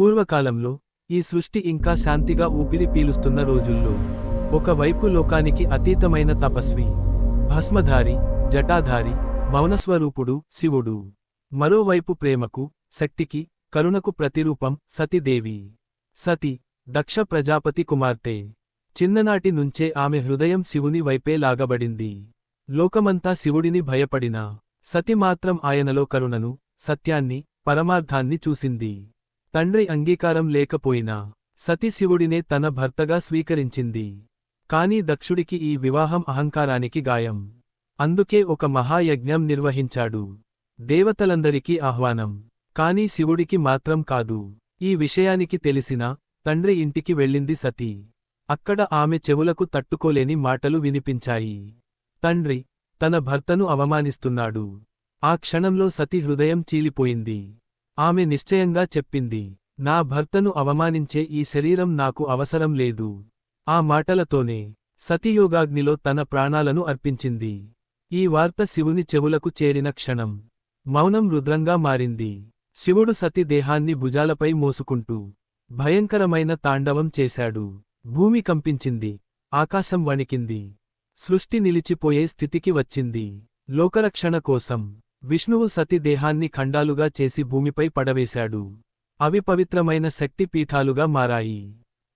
పూర్వకాలంలో ఈ సృష్టి ఇంకా శాంతిగా ఊపిరి పీలుస్తున్న రోజుల్లో ఒకవైపు లోకానికి అతీతమైన తపస్వి భస్మధారి జటాధారి మౌనస్వరూపుడు శివుడు, మరోవైపు ప్రేమకు శక్తికి కరుణకు ప్రతిరూపం సతీదేవి. సతి దక్ష ప్రజాపతి కుమార్తె. చిన్ననాటి నుంచే ఆమె హృదయం శివుని వైపే లాగబడింది. లోకమంతా శివుడిని భయపడినా సతి మాత్రం ఆయనలో కరుణను, సత్యాన్ని, పరమార్థాన్ని చూసింది. తండ్రి అంగీకారం లేకపోయినా సతి శివుడినే తన భర్తగా స్వీకరించింది. కాని దక్షుడికి ఈ వివాహం అహంకారానికి గాయం. అందుకే ఒక మహాయజ్ఞం నిర్వహించాడు. దేవతలందరికీ ఆహ్వానం. కాని శివుడికి మాత్రం కాదు. ఈ విషయానికి తెలిసిన తండ్రి ఇంటికి వెళ్ళింది సతి. అక్కడ ఆమె చెవులకు తట్టుకోలేని మాటలు వినిపించాయి. తండ్రి తన భర్తను అవమానిస్తున్నాడు. ఆ క్షణంలో సతి హృదయం చీలిపోయింది. ఆమె నిశ్చయంగా చెప్పింది, నా భర్తను అవమానించే ఈ శరీరం నాకు అవసరం లేదు. ఆ మాటలతోనే సతియోగాగ్నిలో తన ప్రాణాలను అర్పించింది. ఈ వార్త శివుని చెవులకు చేరిన క్షణం మౌనం రుద్రంగా మారింది. శివుడు సతి దేహాన్ని భుజాలపై మోసుకుంటూ భయంకరమైన తాండవం చేశాడు. భూమి కంపించింది, ఆకాశం వణికింది. సృష్టి నిలిచిపోయే స్థితికి వచ్చింది. లోకరక్షణ కోసం విష్ణువు సతి దేహాన్ని ఖండాలుగా చేసి భూమిపై పడవేశాడు. అవి పవిత్రమైన శక్తి పీఠాలుగా మారాయి.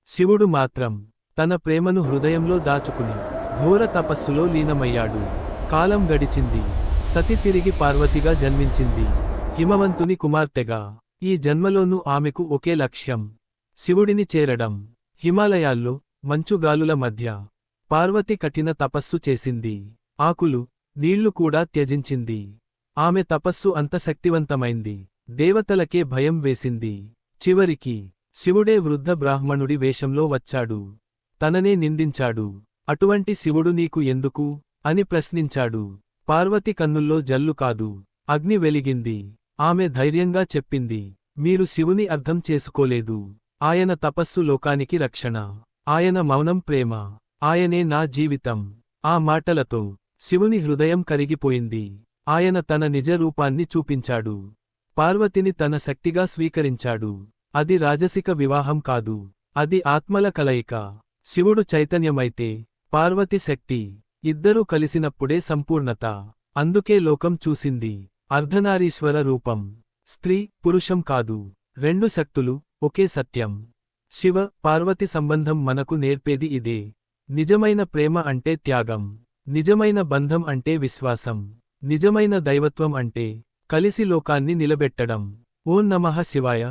శివుడు మాత్రం తన ప్రేమను హృదయంలో దాచుకుని ఘోర తపస్సులో లీనమయ్యాడు. కాలం గడిచింది. సతి తిరిగి పార్వతిగా జన్మించింది, హిమవంతుని కుమార్తెగా. ఈ జన్మలోనూ ఆమెకు ఒకే లక్ష్యం, శివుడిని చేరడం. హిమాలయాల్లో మంచుగాలుల మధ్య పార్వతి కఠిన తపస్సు చేసింది. ఆకులు, నీళ్లు కూడా త్యజించింది. ఆమె తపస్సు అంత శక్తివంతమైంది, దేవతలకే భయం వేసింది. చివరికి శివుడే వృద్ధ బ్రాహ్మణుడి వేషంలో వచ్చాడు. తననే నిందించాడు. అటువంటి శివుడు నీకు ఎందుకు అని ప్రశ్నించాడు. పార్వతి కన్నుల్లో జల్లు కాదు, అగ్ని వెలిగింది. ఆమె ధైర్యంగా చెప్పింది, మీరు శివుని అర్థం చేసుకోలేదు. ఆయన తపస్సు లోకానికి రక్షణ. ఆయన మౌనం ప్రేమ. ఆయనే నా జీవితం. ఆ మాటలతో శివుని హృదయం కరిగిపోయింది. ఆయన తన నిజ రూపాన్ని చూపించాడు. పార్వతిని తన శక్తిగా స్వీకరించాడు. అది రాజసిక వివాహం కాదు, అది ఆత్మల కలయిక. శివుడు చైతన్యమైతే పార్వతి శక్తి. ఇద్దరూ కలిసినప్పుడే సంపూర్ణత. అందుకే లోకం చూసింది అర్ధనారీశ్వర రూపం. స్త్రీ పురుషం కాదు, రెండు శక్తులు, ఒకే సత్యం. శివ పార్వతి సంబంధం మనకు నేర్పేది ఇదే. నిజమైన ప్రేమ అంటే త్యాగం. నిజమైన బంధం అంటే విశ్వాసం. నిజమైన దైవత్వం అంటే కలిసి లోకాన్ని నిలబెట్టడం. ఓం నమః శివాయ.